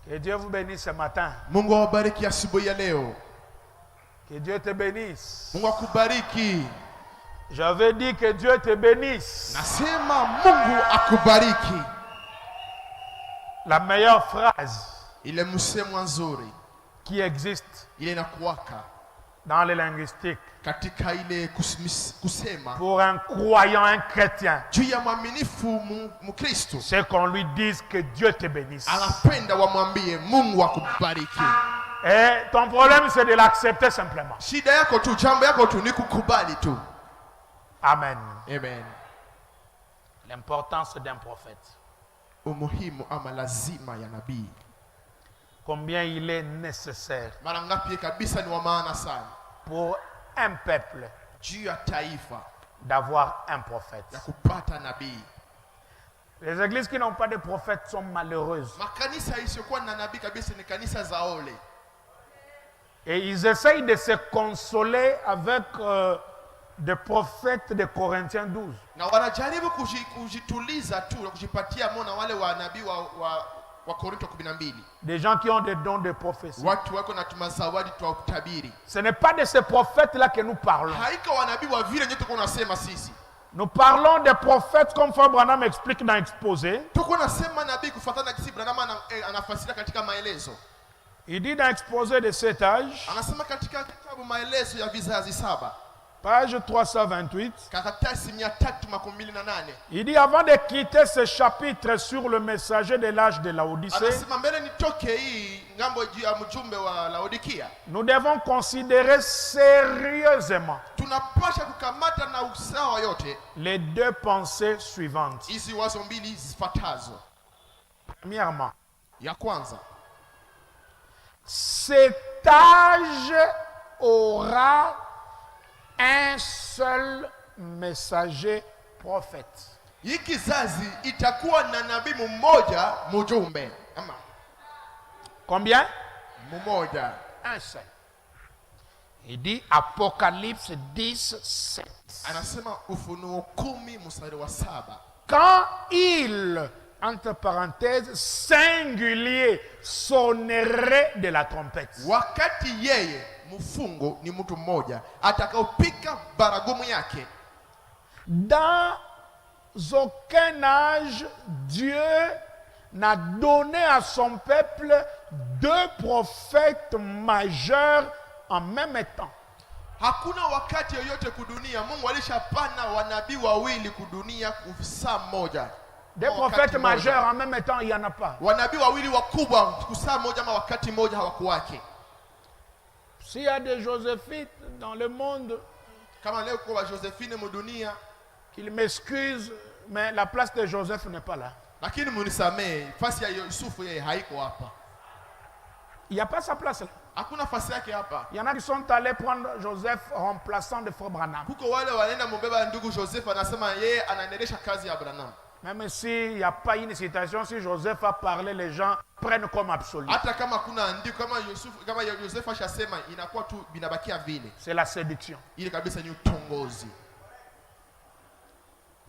Que Dieu vous bénisse ce matin. Mungu awabariki asubuhi ya leo. Que Dieu te bénisse. Mungu akubariki. J'avais dit que Dieu te bénisse. Nasema Mungu akubariki. La meilleure phrase Ile msemo nzuri qui existe ile inakuwaka dans les linguistiques katika ile kusema pour un croyant, un chrétien, juu ya mwaminifu Mkristo, c'est qu'on lui dise que Dieu te bénisse. anapenda wamwambie Mungu akubariki. Et ton problème c'est de l'accepter simplement. Shida yako tu, jambo yako tu ni kukubali tu. Amen. Amen. L'importance d'un prophète. Umuhimu ama lazima ya nabii. Combien il est nécessaire Mara ngapi kabisa ni wa maana sana pour un peuple juu ya taifa d'avoir un prophète. ya kupata nabii. Les églises qui n'ont pas de prophète sont malheureuses. Makanisa isiyokuwa na nabii kabisa ni kanisa za ole. Et ils essayent de se consoler avec des prophètes de Corinthiens 12. Na wanajaribu kujituliza tu na kujipatia mona wale wa nabii wa Korinto 12. Des gens qui ont des dons de prophétie. Watu wako na tumazawadi tu kutabiri. Ce n'est pas de ces prophètes-là que nous parlons. Haiko wanabii wa vile nyote tuko nasema sisi. Nous parlons des prophètes comme Frère Branham explique dans l'exposé. Tuko nasema nabii kufuatana kisi Branham anafasiria katika maelezo. Il dit dans l'exposé de cet âge, Anasema katika kitabu maelezo ya vizazi 7. page 328, Karatasi 328. il dit avant de quitter ce chapitre sur le messager de l'âge de Laodicée, Anasema mbele nitoke hii ngambo juu ya mjumbe wa Laodikia, nous devons considérer sérieusement tunapasha kukamata na usawa yote les deux pensées suivantes. hizi wazo mbili zifuatazo. Premièrement, Ya kwanza, cet âge aura un seul messager prophète. hii kizazi itakuwa na nabii mmoja mjumbe. Ama Combien? mmoja. Un seul. Il dit Apocalypse 10, 7. Anasema Ufunuo 10 mstari wa 7. Quand il, entre parenthèses, singulier, sonnerait de la trompette. Wakati yeye mfungo ni mtu mmoja atakaopika baragumu yake. Dans aucun âge, Dieu n'a donné à son peuple deux prophètes majeurs en même temps. Hakuna wakati yoyote kudunia Mungu alishapana wanabii wawili kudunia kusaa moja. Des prophètes majeurs en même temps, il n'y en a pas. Wanabii wawili wakubwa kusaa moja ama wakati moja hawakuwake. S'il y a des Joséphites dans le monde, Kama leo kwa Josephine mudunia, qu'ils m'excusent, mais la place de Joseph n'est pas là. lakini munisamee, fasi ya Yusufu yeye haiko hapa. Il n'y a pas sa place là. Hakuna fasi yake hapa. Il y en a qui sont allés prendre Joseph remplaçant de Frère Branham. Kuko wale wanaenda mbeba ndugu Joseph, anasema yeye anaendelesha kazi ya Branham. Même s'il n'y a pas une citation, si Joseph a parlé, les gens prennent comme absolu. Hata kama kuna andiko kama Joseph ashasema inakuwa tu binabakia vile. C'est la séduction. Ile kabisa ni utongozi.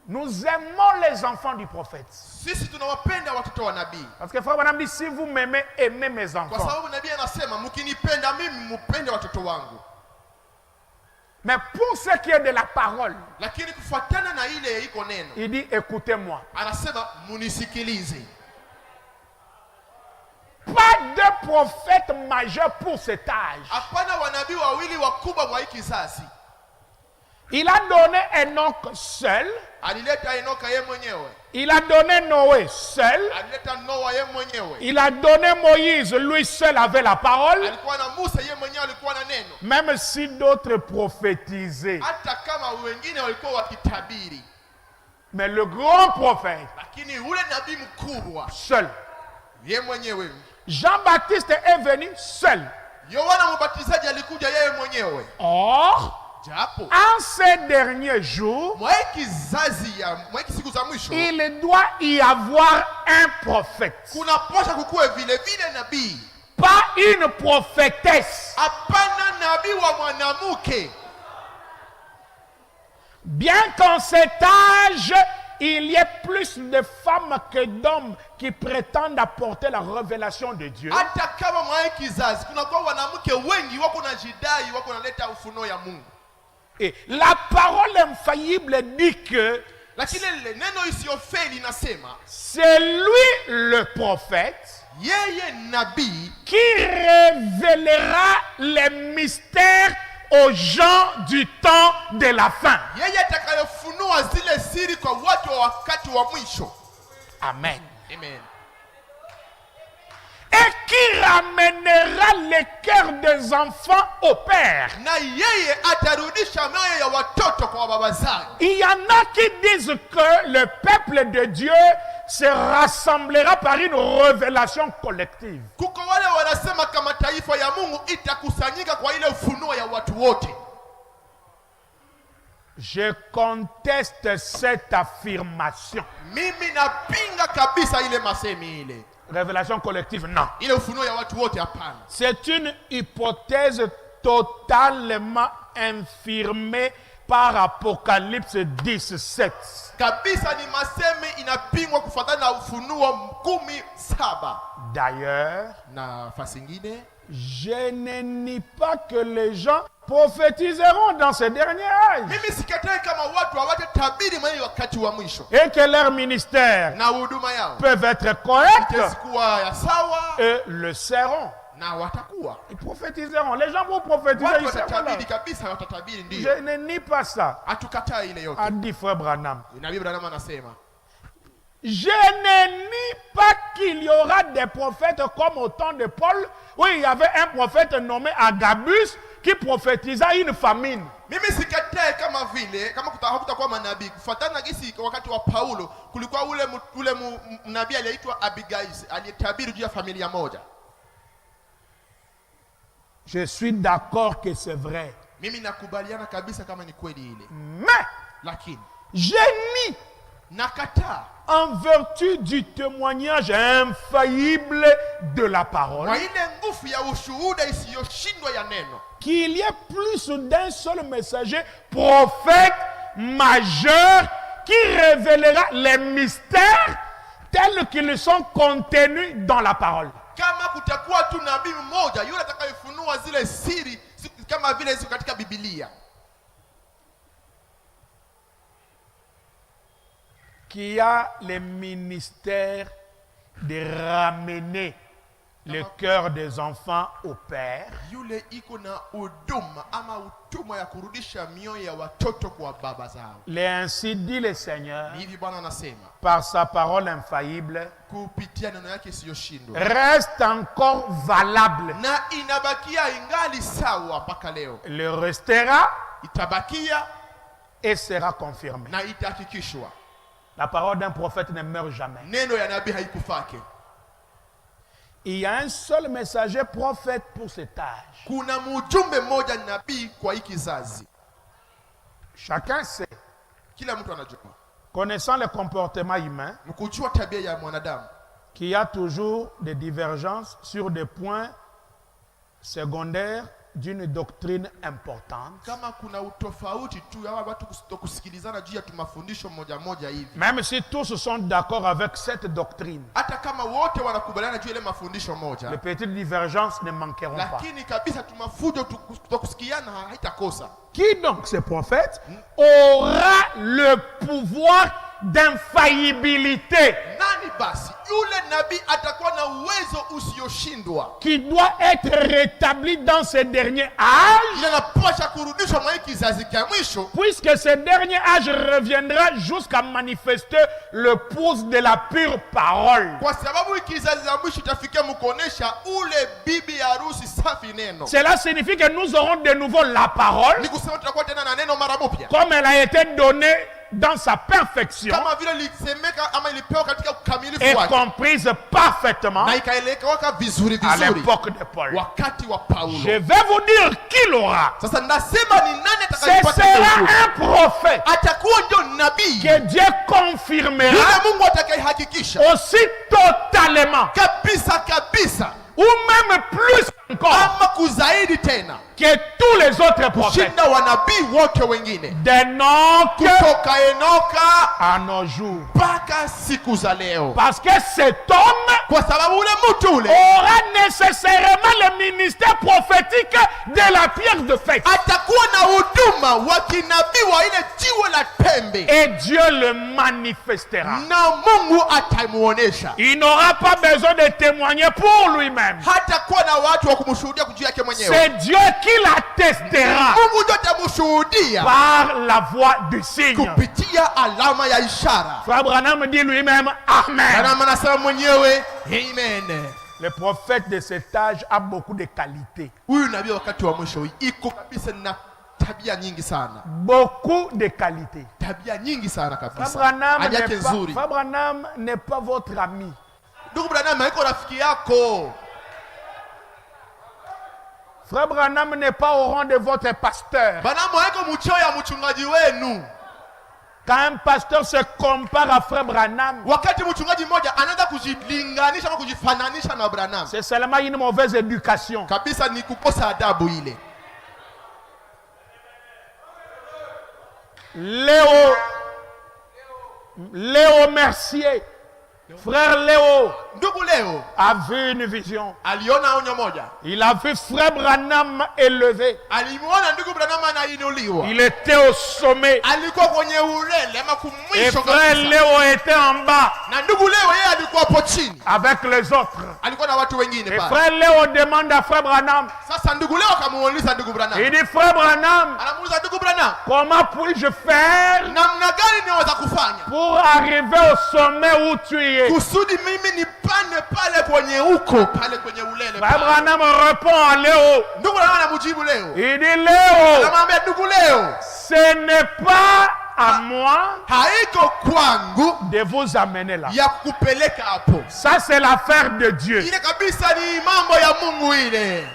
Nous aimons les enfants du prophète. Sisi tunawapenda watoto wa nabii. Parce que Frère Branham dit, si vous m'aimez, aimez mes Kwa enfants. sababu nabii anasema mkinipenda mimi mpende watoto wangu. Mais pour ce qui est de la parole, Lakini kufuatana na ile iko neno, il dit, écoutez-moi. anasema munisikilize. Pas de prophète majeur pour cet âge. Hapana wanabii wawili wakubwa wa hiki kizazi. Il a donné Enoch seul. Alileta Enoka yeye mwenyewe. Il a donné Noé seul. Alileta Noa yeye mwenyewe. Il a donné Moïse, lui seul avait la parole. Alikuwa na Musa yeye mwenyewe alikuwa na neno. Même si d'autres prophétisaient. Hata kama wengine walikuwa wakitabiri. Mais le grand prophète, Lakini ule nabii mkubwa seul. yeye mwenyewe. Jean-Baptiste est venu seul. Yohana Mbatizaji alikuja yeye mwenyewe. Or, Japo en ces derniers jours, mwa siku za mwisho il doit y avoir un prophète. kunapaswa kukuwe vile vile nabii. Pas une prophétesse. Hapana nabii wa mwanamke. Bien qu'en cet âge, il y ait plus de femmes que d'hommes qui prétendent apporter la révélation de Dieu, hata kama mwa kizazi kunakuwa wanawake wengi wako na jidai wako naleta ufunuo ya Mungu. et la parole infaillible dit que Lakini neno isiyofeli inasema c'est lui le prophète yeye nabii qui révélera les mystères aux gens du temps de la fin. yeye atakayofunua zile siri kwa watu wa wakati wa mwisho. Amen. Amen. Et qui ramènera les cœurs des enfants au Père. Na yeye atarudisha mioyo ya watoto kwa baba zao. Il y en a qui disent que le peuple de Dieu se rassemblera par une révélation collective. Kuko wale wanasema kama taifa ya Mungu itakusanyika kwa ile ufunuo ya watu wote. Je conteste cette affirmation. Mimi napinga kabisa ile masemi ile. Révélation collective, non. Ile ufunuo ya watu wote hapana. C'est une hypothèse totalement infirmée par Apocalypse 10:7. Kabisa ni masemi inapingwa kufuatana na ufunuo 10:7. D'ailleurs, Na fasi nyingine je ne nie pas que les gens prophétiseront dans ces derniers âges mimi sikatai kama watu hawatatabiri mwenye wakati wa mwisho et que leur ministère na huduma yao peuvent être corrects itazikuwa ya sawa et le seront. na watakuwa Ils prophétiseront. Les gens vont prophétiser. watu Ils seront là. watatabiri kabisa, watatabiri ndio. Je ne nie pas ça. Hatukatai ile yote. A dit frère Branham. Nabii Branham anasema Je ne nie pas qu'il y aura des prophètes comme au temps de Paul, où il y avait un prophète nommé Agabus qui prophétisa une famine. mimi sikatai kama vile kama hakutakuwa manabii kufuatana na gisi wakati wa Paulo kulikuwa ule nabii aliyeitwa Abigail aliyetabiri juu ya familia moja. Je suis d'accord que c'est vrai. Mimi nakubaliana kabisa kama ni kweli ile. Mais Lakini je nie nakataa en vertu du témoignage infaillible de la parole kwa ile nguvu ya ushuhuda isiyoshindwa ya neno qu'il y ait plus d'un seul messager, prophète majeur, qui révélera les mystères tels qu'ils sont contenus dans la parole. kama kutakuwa tu nabii mmoja yule atakayefunua zile siri kama vile ziko katika Biblia, Qui a le ministère de ramener le cœur des enfants au Père. yule iko na huduma ama utumwa ya kurudisha mioyo ya watoto kwa baba zao. Et ainsi dit le Seigneur, Hivi Bwana anasema par sa parole infaillible, kupitia neno yake isiyoshindwa reste encore valable. na inabakia ingali sawa mpaka leo, Le restera itabakia et sera confirmé. na itahakikishwa. La parole d'un prophète ne meurt jamais. Neno ya nabii haikufake. Il y a un seul messager prophète pour cet âge. Kuna mjumbe mmoja nabii kwa hiki kizazi. Chacun sait, Kila mtu anajua, connaissant le comportement humain, mkujua tabia ya mwanadamu, qu'il y a toujours des divergences sur des points secondaires d'une doctrine importante. kama kuna utofauti tu ya watu kusikilizana juu ya mafundisho moja moja hivi, Même si tous sont d'accord avec cette doctrine, hata kama wote wanakubaliana juu ile mafundisho moja, les petites divergences ne manqueront pas. lakini kabisa tumafujo kusikiana haitakosa. Qui donc, ce prophète, aura le pouvoir d'infaillibilité Nani basi yule nabii atakuwa na uwezo usioshindwa, qui doit être rétabli dans ce dernier âge, ile napasha kurudishwa mwa kizazi cha mwisho, puisque ce dernier âge reviendra jusqu'à manifester le pouce de la pure parole. kwa sababu kizazi cha mwisho itafikia mkuonesha ule bibi harusi safi neno. Cela signifie que nous aurons de nouveau la parole Ni kusema tutakuwa tena na neno mara mpya comme elle a été donnée dans sa perfection kama vile lisemeka ama ilipewa katika ukamilifu et wake comprise parfaitement na ikaeleweka vizuri à vizuri l'époque de Paul. wakati wa Paulo. Je vais vous dire qui l'aura. Sasa nasema ni nani Ce atakayepata sera nguvu. un prophète Atakuwa ndio nabii que Dieu confirmera yule Mungu atakayehakikisha aussi totalement kabisa kabisa ou même plus encore ama kuzaidi tena que tous les autres prophètes. kushinda wanabii wote wengine D'Enoch kutoka Enoka à nos jours. mpaka siku za leo, Parce que cet homme kwa sababu ule mtu ule aura nécessairement le ministère prophétique de la pierre de fête. atakuwa na huduma wa kinabii wa ile jiwe la pembe, Et Dieu le manifestera. na Mungu atamuonesha. Il n'aura pas besoin de témoigner pour lui-même. Hatakuwa na watu wa kumshuhudia juu yake mwenyewe. C'est Dieu qui l'attestera Mungu ndiye atamshuhudia par la voie du signe. kupitia alama ya ishara. Frère Branham dit lui-même Amen. Na anasema mwenyewe amen. Le prophète de cet âge a beaucoup de qualités. Huyu nabii wakati wa mwisho iko kabisa na tabia nyingi sana. Beaucoup de qualités. Tabia nyingi sana Frère kabisa. Branham Hali yake n'est pas, nzuri. Frère Branham n'est pas votre ami. Ndugu Branham haiko rafiki yako. Frère Branham n'est pas au rang de votre pasteur. Branham haiko mcheo ya mchungaji wenu. Quand un pasteur se compare à Frère Branham, Wakati mchungaji mmoja anaanza kujilinganisha ama kujifananisha na Branham, c'est seulement une mauvaise éducation. kabisa ni kukosa adabu ile. Léo Mercier, frère Léo, Ndugu Leo a vu une vision. aliona onyo moja. Il a vu Frère Branham élevé. Alimuona ndugu Branham anainuliwa. Il était au sommet. Alikuwa kwenye ulele ama Et kumwisho Frère kabisa. Léo était en bas Na ndugu Leo yeye alikuwa hapo chini. avec les autres. Alikuwa na watu wengine Et pale. Frère Léo demande à Frère Branham. Sasa ndugu Leo akamuuliza ndugu Branham. Il dit Frère Branham, Anamuuliza ndugu Branham, comment puis-je faire namna gani niweza kufanya pour arriver au sommet où tu es? kusudi mimi nipande pale kwenye uko pale kwenye ulele Frère pale. Branham répond à Léo. Ndugu Branham anamjibu Leo. Il dit Léo, Anamwambia ndugu Leo, ce n'est pas à moi haiko kwangu de vous amener là. ya kukupeleka hapo. Ça, c'est l'affaire de Dieu. Ile kabisa ni mambo ya Mungu ile.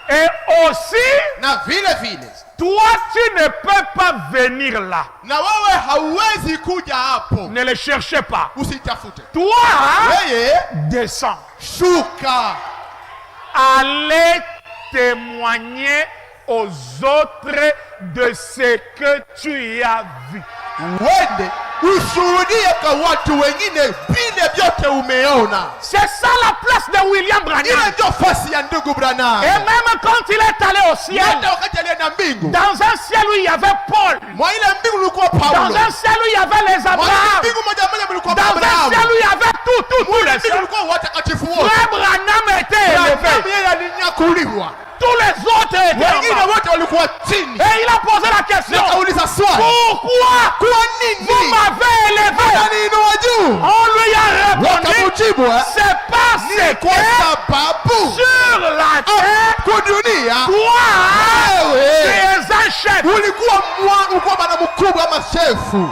Et aussi, Na vile vile toi, tu ne peux pas venir là. na wewe hauwezi kuja hapo. Ne le cherchez pas. Usitafute. Toi, Wewe descends. shuka. Allez témoigner aux autres de ce que tu as vu. Wende ushuhudie kwa watu wengine vile vyote umeona. C'est ça la place de William Branham. Ile ndio fasi ya ndugu Branham. Et même quand il est allé au ciel, Hata wakati alienda mbingu, dans un ciel où il y avait Paul, mwa ile mbingu ulikuwa dans Paulo. un ciel où il y avait les Mwa ile Abraham, mbingu moja moja mlikuwa dans un Abrahamu. ciel où il y avait tous Mwa ile les mbingu cieux. ulikuwa watakatifu wote. Frère Branham était Branham élevé. yeye alinyakuliwa. Tous les autres étaient en Wengine bas. wote walikuwa chini. Et il a posé la question. Akauliza swali. Pourquoi Kwa vous nini m'avez élevé? unaniinua juu? On lui a répondu, Wakamjibu, c'est parce kwa que sababu sur la terre, kwa dunia toi, tu wewe es un chef. ulikuwa bwana mkubwa ama shefu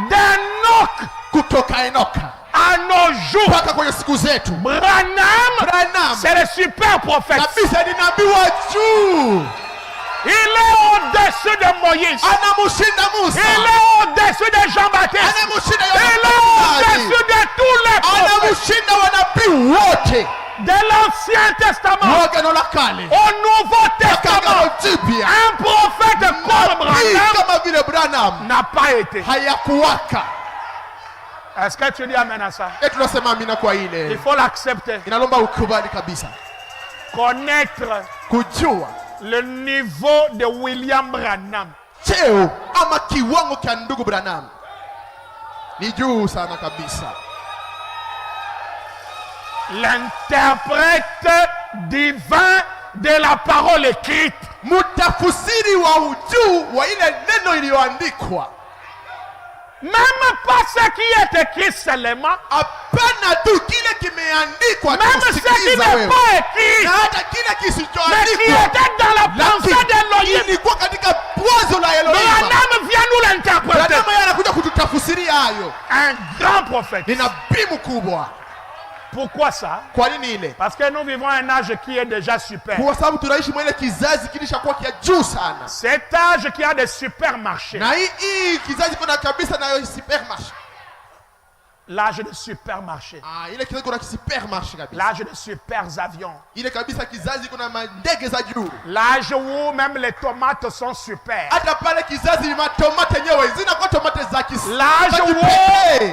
D'Enoch kutoka Enoka à nos jours. mpaka kwenye siku zetu. Branham, c'est le super prophète. kabisa ni nabii wa juu, Il est au-dessus de Moïse. anamshinda Musa, Il est au-dessus de Jean-Baptiste. anamshinda Il est Yohana, au-dessus de tous les prophètes anamshinda wanabii wote de l'Ancien Testament wa Agano la Kale au Nouveau mpaka Testament. Agano Jipya. Un prophète comme Nabii Branham kama vile Branham n'a pas été. hayakuwaka. Est-ce que tu dis amen à ça? Tunasema amina kwa Il ile, faut l'accepter. inalomba ukubali kabisa, Connaître kujua le niveau de William Branham. cheo ama kiwango cha ndugu Branham ni juu sana kabisa. L'interprète divin de la parole écrite. Mtafsiri wa ujuu wa ile neno iliyoandikwa. Même pas ce qui est écrit seulement, Hapana tu kile kimeandikwa même ce qui kusikiliza n'est wewe, pas écrit, na hata kile mais qui kisichoandikwa était dans la pensée d'Elohim. ilikuwa katika wazo la Elohim. Branham vient nous l'interpréter. Branham yeye anakuja kututafsiria hayo. Un grand prophète. Ni nabii mkubwa. Pourquoi ça? Kwa nini ile? Parce que nous vivons un âge qui est déjà super. Kwa sababu tunaishi mwele kizazi kilishakuwa kia juu sana. Cet âge qui a des supermarchés. Na hii kizazi kuna kabisa nayo supermarché. L'âge de supermarché. Ile kizazi kuna supermarché kabisa. L'âge de super avions. Ile kabisa kizazi kuna mandege za juu. L'âge où même les tomates sont super. Hata pale kizazi matomate yenyewe zinakuwa tomate za kisasa. L'âge où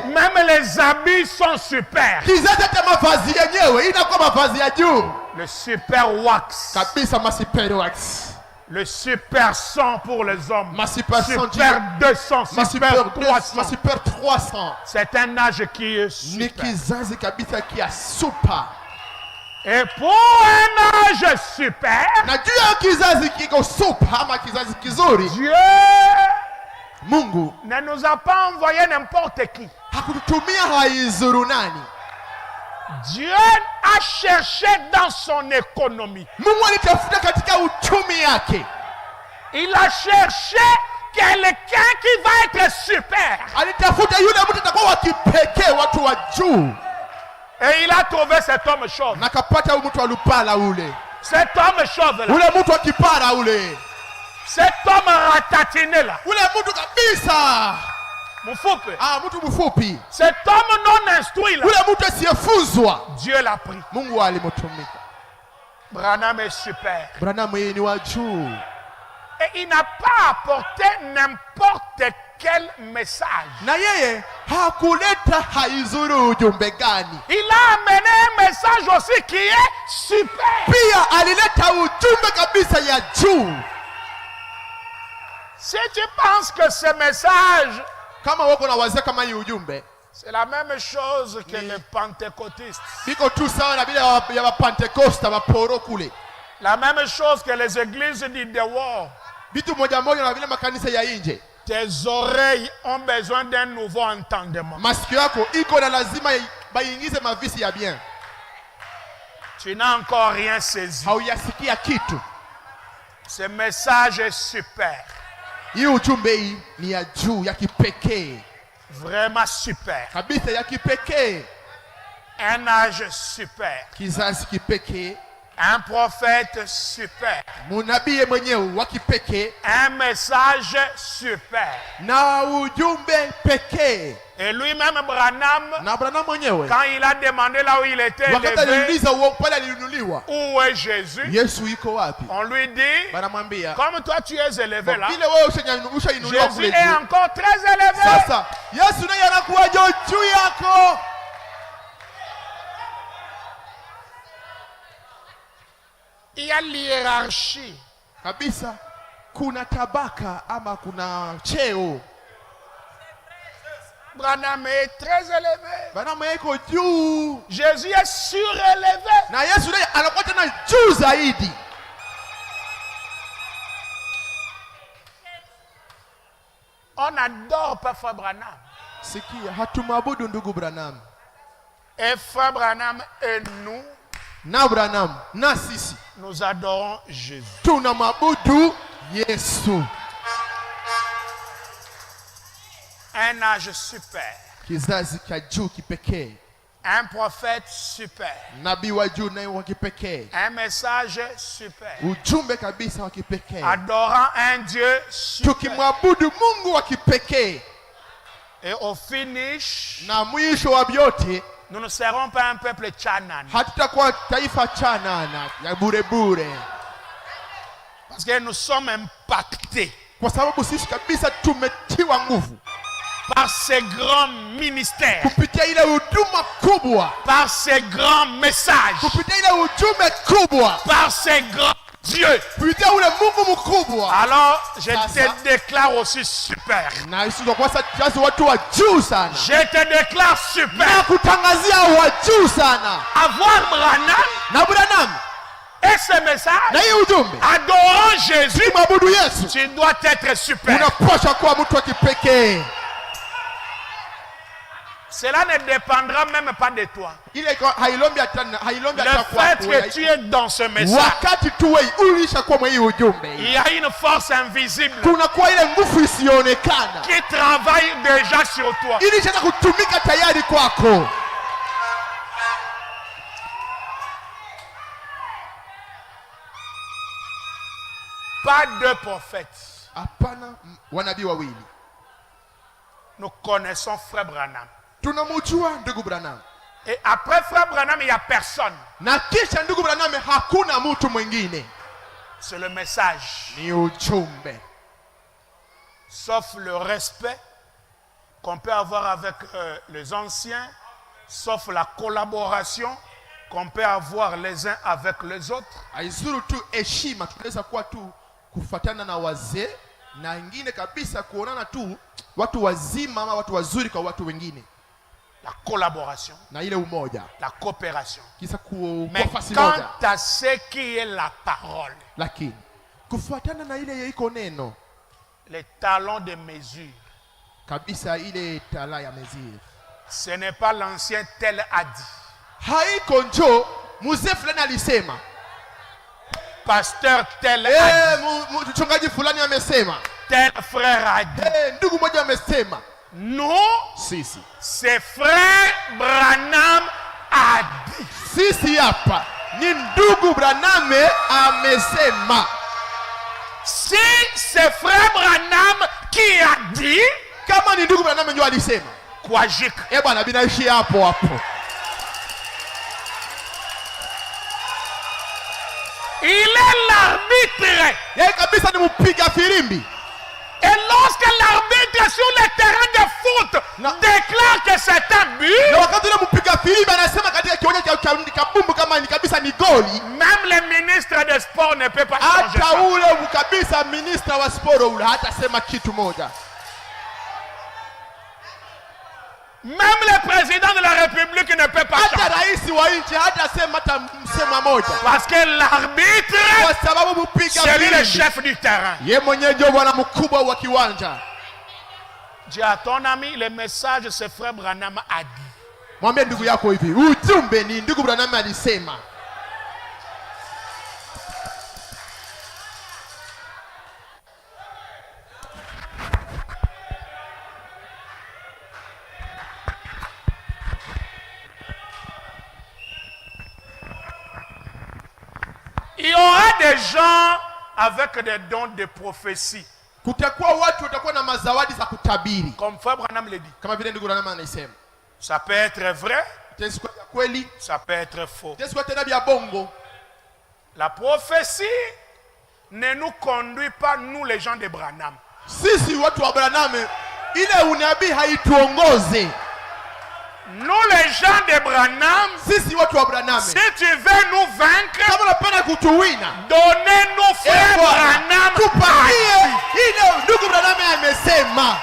même les habits sont super. Kizazi hata mavazi yenyewe inakuwa mavazi ya juu. Le super wax. Kabisa ma super wax. Le super 100 pour les hommes. Ma super 100. Super 200. Super 300. Ma super 300. C'est un âge qui est super. Ni kizazi kabisa kia super. Et pour un âge super, na juu ya kizazi kiko super ama kizazi kizuri, Dieu Mungu ne nous a pas envoyé n'importe qui. hakututumia haizuru nani. Dieu a cherché dans son économie. Mungu alitafuta katika uchumi yake. Il a cherché quelqu'un qui va être super. Alitafuta yule mtu atakuwa wa kipekee, watu wa juu. Et il a trouvé cet homme chauve. Na kapata mtu wa lupala ule. Cet homme chauve là. Ule mtu wa kipara ule. Cet homme ratatiné là. Ule mtu kabisa. Mfupi. Mtu mfupi. Cet homme non instruit là. Ule mtu asiyefuzwa. Dieu l'a pris. Mungu alimtumika. Branham est super. Branham yeye ni wa juu. Et il n'a pas apporté n'importe quel message. Na yeye hakuleta haizuru ujumbe gani. Il a amené un message aussi qui est super. Pia alileta ujumbe kabisa ya juu. Si tu penses que ce message, kama wako na wazee kama hii ujumbe, c'est la même chose que les pentecôtistes. Biko tu sawa na bila ya Pentecoste maporo kule. La même chose que les églises du dehors. Bitu moja moja na vile makanisa ya nje. Tes oreilles ont besoin d'un nouveau entendement. Masikio yako iko na lazima baingize mavisi ya bien. Tu n'as encore rien saisi. Hauyasikia kitu. Ce message est super. Hii ujumbe hii ni ya juu, ya kipekee. Vraiment super. Kabisa ya kipekee. Un âge super. Kizazi kipekee. Un prophète super. Munabii mwenyewe wa kipekee. Un message super. Na ujumbe pekee. Et lui-même Branham, na Branham mwenyewe, quand il a demandé là où il était élevé, où est Jésus, Yesu iko wapi? On lui dit, banamwambia, comme toi tu es élevé là, Jésus est encore très élevé. Sasa Yesu naye anakuwa juu yako. Il y a hiérarchie. Kabisa kuna tabaka ama kuna cheo. Branham est très élevé. Branham iko juu. Jésus est surélevé. Na Yesu naye anakuwa tena juu zaidi. On adore pas Frère Branham. Sikia, hatumwabudu ndugu Branham. Et Frère Branham et nous, na Branham na sisi, nous adorons Jésus. Tunamwabudu Yesu. Un âge super. Kizazi cha juu kipekee. Un prophète super. Nabii wa juu naye wa kipekee. Un message super. Ujumbe kabisa wa kipekee. Adorant un Dieu super. Tukimwabudu Mungu wa kipekee. Et au finish, na mwisho wa vyote, nous ne serons pas un peuple chanana. Hatutakuwa taifa chanana ya bure bure. Parce que nous sommes impactés. Kwa sababu sisi kabisa tumetiwa nguvu. Par ces grands ministères. Kupitia ile huduma kubwa. Par ces grands messages. Kupitia ile ujumbe kubwa. Par ces grands dieux. Kupitia ule Mungu mkubwa. Alors, je te déclare aussi super. Na Yesu kwa sababu watu wa juu sana. Je te déclare super. Na kutangazia wa juu sana. Avoir Branham. Na Branham. Et ce message, na hii ujumbe, adorant Jésus, mwabudu Yesu, tu dois être super. Unapaswa kuwa mtu wa kipekee. Cela ne dépendra même pas de toi. Le fait que tu es dans ce message, il y a une force invisible qui travaille déjà sur toi. Pas de prophètes. Nous connaissons Frère Branham. tunamjua ndugu Branham. Et après frère Branham, il n'y a personne. Na kisha ndugu Branham hakuna mtu mwingine. C'est le message. Ni ujumbe. Sauf le respect qu'on peut avoir avec les anciens, sauf la collaboration qu'on peut avoir les uns avec les autres. Aizuru tu heshima tunaweza kuwa tu kufuatana na wazee na ingine kabisa kuonana tu watu wazima ama watu wazuri kwa watu wengine. La collaboration, na ile umoja, la coopération. Kisa mais quant à ce qui est la parole, lakini kufuatana na ile iko neno, les talons de mesure, kabisa ile tala ya mesure, ce n'est pas l'ancien tel a dit. Haiko njo mzee fulani alisema, pasteur tel a dit, mchungaji fulani amesema, tel frère a dit, ndugu mmoja amesema. Non, sisi, c'est frère Branham a dit. Sisi hapa ni ndugu Branham amesema. Si c'est frère Branham qui a dit, kama ni ndugu Branham ndio alisema, kwa jik. Bwana binaishi hapo hapo. Il est l'arbitre. Yeye kabisa ni mpiga filimbi. Et lorsque l'arbitre sur le terrain de foot déclare que c'est un but, na wakati ule mpiga filimbi anasema katika kiwanja cha kabumbu kama ni kabisa ni goli, même le ministre des sports ne peut pas changer. Hata ule kabisa ministre wa sport ule hata sema kitu moja. Même le président de la République ne peut pas changer. Hata rais wa nchi hata sema hata msema moja. Parce que l'arbitre, kwa sababu mpiga c'est lui le chef du terrain. Yeye mwenyewe ndio bwana mkubwa wa kiwanja. Dis à ton ami, le message c'est frère Branham a dit. Mwambie ndugu yako hivi, ujumbe ni ndugu Branham alisema. Il y aura des gens avec des dons de prophétie. Kutakuwa watu watakuwa na mazawadi za kutabiri. Comme frère Branham le dit. Kama vile ndugu Branham anasema. Ça peut être vrai. Kweli. Ça peut être faux. Bongo. La prophétie ne nous conduit pas, nous les gens de Branham. Sisi watu wa Branham, ile unabii haituongoze. Nous les gens de Branham, sisi watu wa Branham, si tu veux nous vaincre, kama unapenda kutuwina, donnez-nous frère Branham, tupatie ile ndugu Branham amesema.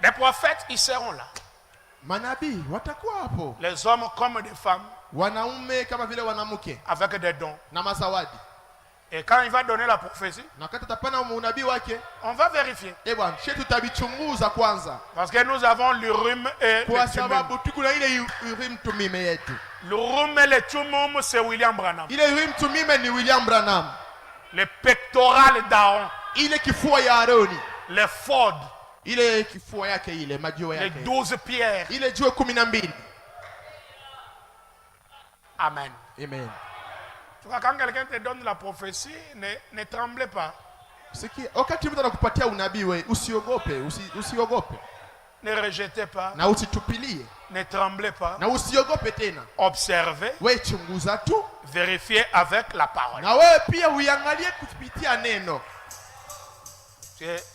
Les prophètes, ils seront là. Manabii watakuwa hapo. Les hommes comme des femmes. Wanaume kama vile wanamke. Avec des dons. Na mazawadi. Et quand il va donner la prophétie, na kati tapana unabii wake, on va vérifier. Bwana, sisi tutabichunguza kwanza. Parce que nous avons l'urim et kwa sababu tukuna ile urim tumime yetu. L'urim et le tumum c'est William Branham. Ile urim tumime ni William Branham. Le pectoral d'Aaron. Ile kifua ya Aroni. Le ford. Ile kifua yake ile majiwe yake. Les 12 pierres. Ile jiwe 12. Amen. Amen. Quand quelqu'un te donne la prophétie, ne tremblez pas. Sikia, wakati mtu anakupatia unabii wewe usiogope, usiogope. Ne rejetez pas. Na usitupilie. Ne tremblez pas. Na usiogope tena. Observez. Wewe chunguza tu. Vérifiez avec la parole. Na wewe pia uangalie kupitia neno.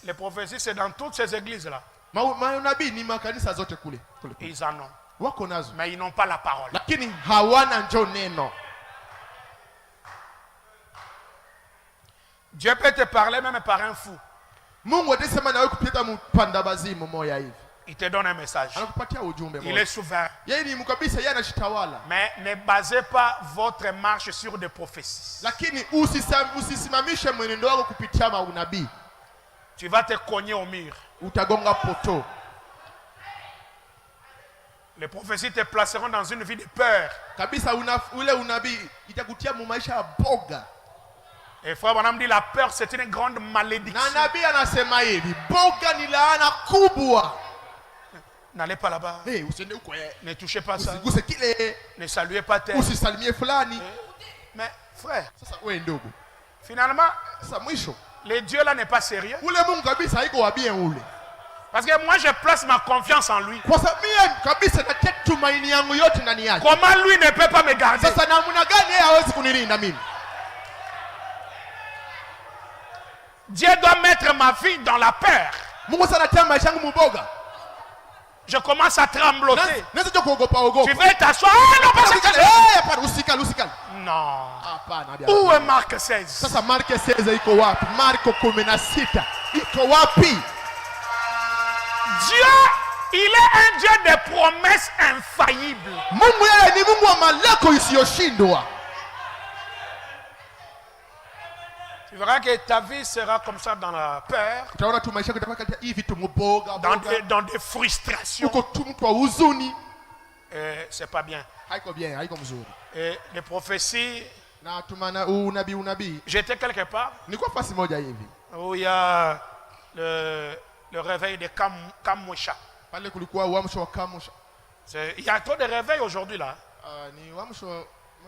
Les prophéties, c'est dans toutes ces églises-là. Maunabii ni makanisa zote kule. Ils en ont. Wako nazo. Mais ils n'ont pas la parole. Lakini hawana njo neno. Dieu peut te parler même par un fou. Mungu atasema na wewe kupitia mpanda bazimu moya hivi. Il te donne un message. Anakupatia ujumbe moja. Il est souverain. Yeye ni mkabisa, yeye anashitawala. Mais ne basez pas votre marche sur des prophéties. Lakini usisimamishe mwenendo wako kupitia maunabii. Tu vas te cogner au mur. Utagonga poto. Les prophéties te placeront dans une vie de peur. Kabisa ule unabii itakutia mu maisha ya boga. Et frère Branham dit la peur c'est une grande malédiction. Na nabii anasema hivi, boga ni laana kubwa. N'allez pas là-bas. Hey, usiende huko Ne touchez pas ça. usiguse kile, Ne saluez pas tel. usisalimie fulani. Mais frère, Sasa wewe ndugu, finalement, sasa mwisho le Dieu là n'est pas sérieux. ule Mungu kabisa haiko wa bien ule. Parce que moi, je place ma confiance en lui. Kwa sababu mimi kabisa natia tumaini yangu yote ndani yake. Comment lui ne peut pas me garder? Sasa namna gani yeye hawezi kunilinda mimi? Dieu doit mettre ma vie dans la peur. Mungu sana anatia maisha yangu muboga. Je commence à trembloter. Naweza tu kuogopa ogopa. Tu veux t'asseoir? Ah non, pas ça. Hapana, usikali, usikali. Non. Hapana, bia. Où est Marc 16? Sasa Marko 16 iko wapi? Marko 16 iko wapi? Dieu, il est un Dieu de promesses infaillibles. Mungu yeye ni Mungu wa malako isiyoshindwa. Tu verras que ta vie sera comme ça dans la peur, Utaona tu maisha yako itakuwa hivi tu muboga dans des frustrations. uko tu mtu wa huzuni. C'est pas bien. Haiko bien, haiko mzuri. Et les prophéties, Na tumana unabii. j'étais quelque part Nilikuwa fasi moja hivi. où il y a le réveil de Kamwisha. Pale kulikuwa uamsho wa Kamusha. Il y a trop de réveils aujourd'hui là. Ni uamsho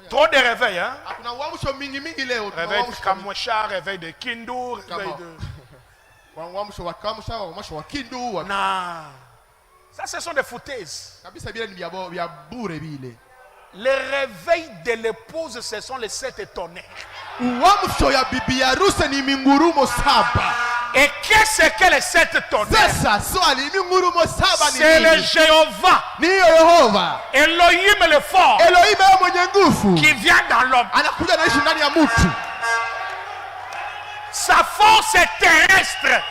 Trop de réveils, hein? kuna uamsho mingi leo. Réveil de Kamwisha, réveil de Kindu, réveil de... Uamsho wa Kamusha, uamsho wa Kindu. Non. Ça, ce sont des foutaises. Kabisa bila ni vya bure bile. Les réveils de l'épouse, ce sont les 7 tonnerres. Uamsho ya bibi harusi ni mingurumo 7. Et qu'est-ce que les 7 tonnerres? Sasa swali mingurumo 7 ni C'est le nini? Jéhovah, Ni Yehova. Elohim le fort, Elohim yeye mwenye nguvu. qui vient dans l'homme. Anakuja naishi ndani ya mtu. Sa force terrestre.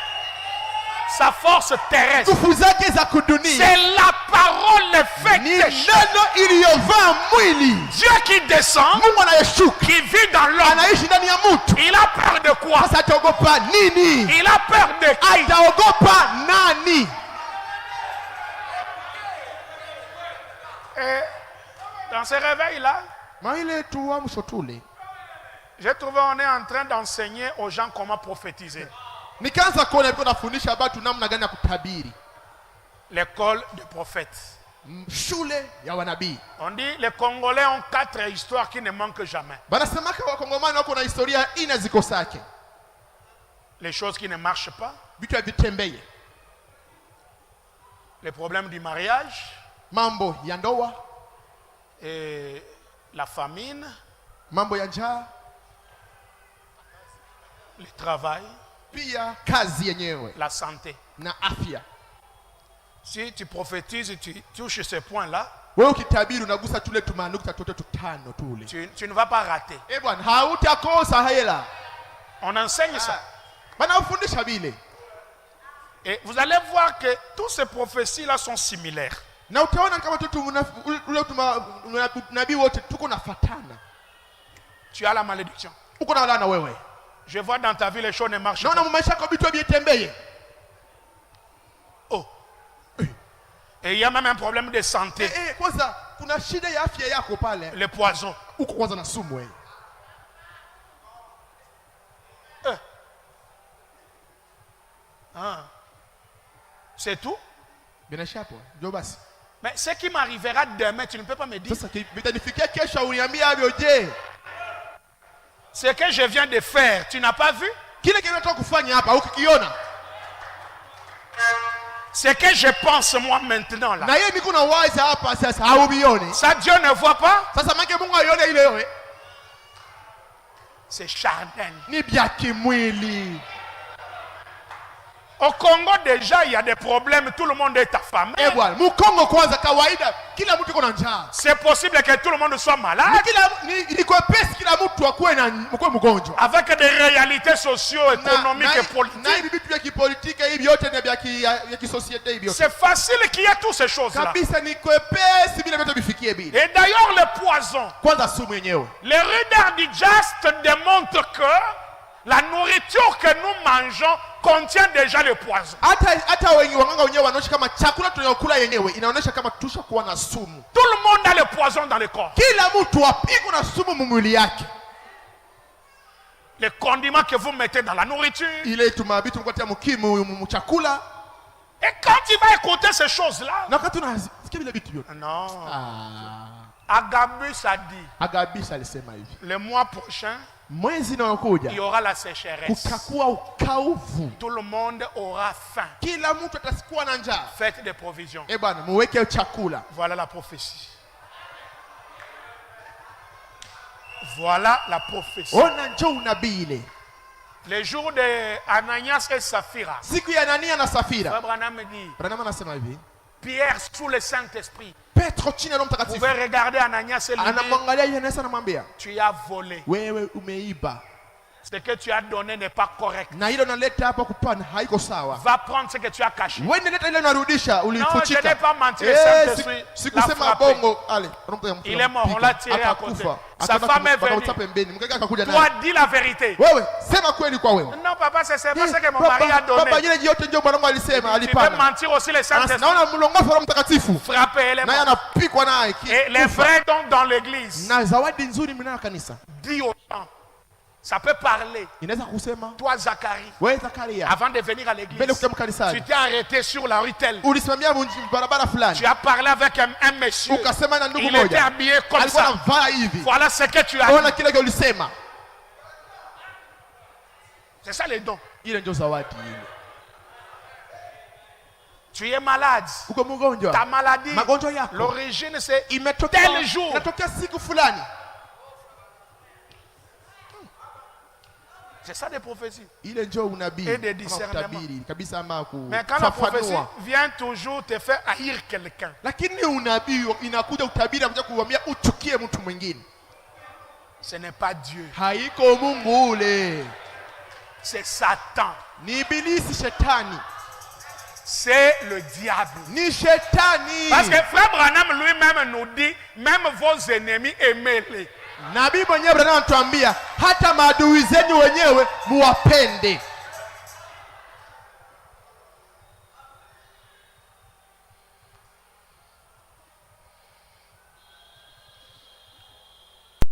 Sa force terrestre. Nguvu zake za kudunia C'est la parole faite. ni neno iliyovaa mwili. Dieu qui descend, Mungu anayeshuka qui vit dans l'homme. anaishi ndani ya mtu. Il a peur de quoi? Sasa ataogopa nini? Il a peur de qui? Ataogopa nani? Et dans ce réveil-là, Maile tu uamsho tule. j'ai trouvé on est en train d'enseigner aux gens comment prophétiser. Nikaanza kuona nilikuwa nafundisha watu namna gani ya kutabiri. L'école des prophètes. Shule ya wanabii. On dit les Congolais ont 4 histoires qui ne manquent jamais. Banasemaka wakongomani wako na historia ina zikosake. Les choses qui ne marchent pas, Vitu havitembei. les problèmes du mariage, Mambo ya ndoa, et la famine, mambo ya njaa, le travail, pia kazi yenyewe la santé. na afya. Si tu prophétises et tu touches ces points-là, Wewe ukitabiri unagusa tule tumanukta tote tutano tule. tu ne vas pas rater. Bwana hautakosa hela. On enseigne ça. Banafundisha vile. Et vous allez voir que toutes ces prophéties-là sont similaires. Na utaona kama nabii wote tuko nafatana. Tu as la malédiction. Uko na laana wewe. Je vois dans ta vie les choses ne marchent Naona pas. maisha yako vitu havitembei. Oh. Et il y a même un problème de santé. Kwanza kuna shida ya afya yako pale. Le poison. Uko kwanza na sumu wewe. Ah. C'est tout? Bila shapo. Ndio basi. Mais ce qui m'arrivera demain, tu ne peux pas me dire. Sasa vitanifikia kesho uniambia hapo je? Ce que je viens de faire, tu n'as pas vu? Kile kinataka kufanya hapa ukikiona. Ce que je pense moi maintenant là. Na yeye niko na waza hapa sasa haubioni. Ça Dieu ne voit pas? Sasa make Mungu aione ile wewe. C'est charnel. Ni bya kimwili. Au Congo déjà il y a des problèmes, tout le monde est affamé. Bwana, Mkongo kwanza kawaida kila mtu yuko na njaa. C'est possible que tout le monde soit malade. Ni kwepesi kila mtu akuwe na mgonjwa. Avec des réalités socio-économiques et politiques. Na hivi vitu vya kipolitiki hivi yote ni vya kisosiete hivi yote. C'est facile qu'il y ait toutes ces choses-là. Kabisa ni kwepesi bila vitu vifikie bila. Et d'ailleurs le poison. Kwanza sumu yenyewe. Les Reader Digest démontrent que la nourriture que nous mangeons contient déjà le poison. Hata wanganga wenyewe wanaonyesha kama chakula tunayokula yenyewe inaonyesha kama tushakuwa na sumu. Tout le monde a le poison dans le corps. Kila mtu apiko na sumu mwili yake. Les condiments que vous mettez dans la nourriture. Ile tumabitu mkotea mkimu chakula. Et quand tu vas écouter ces choses-là, na wakati unasikia vile vitu vyote, non. Agabus a dit, Agabus alisema hivi, le mois prochain, mwezi unaokuja il y aura la sécheresse. kutakuwa ukauvu, Tout le monde aura faim. kila mtu atakuwa na njaa. Faites des provisions. Bwana, muweke chakula. Voilà la prophétie. Voilà la prophétie. Ona njoo unabii ile. Les jours de Ananias et Saphira. Siku ya Anania na Safira. Frère Branham me dit, Branham anasema hivi, Pierre sous le Saint-Esprit Petro chini ya Roho pouvait Mtakatifu regarder Ananias et lui dire, anamwangalia Yesu anamwambia, tu as volé. wewe umeiba. Ce que tu as donné n'est pas correct. Na hilo naleta hapa kupana haiko sawa. Va prendre ce que tu as caché. Wewe naleta ile unarudisha Non, je n'ai ulifuchika. pas menti, le Saint-Esprit l'a Sikusema frappé. bongo. Ale, Il est mort, on l'a tiré à côté. Sa femme est venue. Mkaka akakuja Toi, naye. dis la vérité. Wewe sema kweli kwa wewe. Non, papa, c'est pas ce que mon mari a donné. Baba yule yote ndio bwana wangu alisema Tu peux alipana. mentir aussi le Saint-Esprit. Naona mlongofu wa Roho Mtakatifu. Frapper, elle est Naye morte. anapikwa naye. Et les frères donc dans l'église, Na zawadi nzuri mna kanisa. dis aux gens, ça peut parler. Inaweza kusema Toi, Zacharie, wewe Zakaria, avant de venir à mbele l'église, kutoka tu kanisani, t'es arrêté sur la rue telle. ulisimamia barabara fulani, Tu as parlé avec un monsieur. ukasema na ndugu Il était moja, habillé comme alikuwa ça. anavaa hivi. Voilà ce que tu as Ona dit. kile ulisema. C'est ça les dons. Ile ndio zawadi ile. Tu es malade. Uko mgonjwa, Ta maladie, magonjwa yako l'origine c'est imetokea tel jour. inatokea siku fulani. C'est ça des prophéties. Ile ndio unabii Et des kama discernements. kutabiri kabisa ama Mais quand la prophétie kufafanua. vient toujours te faire haïr quelqu'un, Lakini unabii inakuja utabiri unakuja kuambia uchukie mtu mwingine. ce n'est pas Dieu, Haiko Mungu ule. c'est Satan, Ni ibilisi, shetani. c'est le diable. Ni shetani. Parce que Frère Branham lui-même nous dit, même vos ennemis, aimez-les. Nabii mwenyewe Branham anatuambia hata maadui zenu wenyewe muwapende.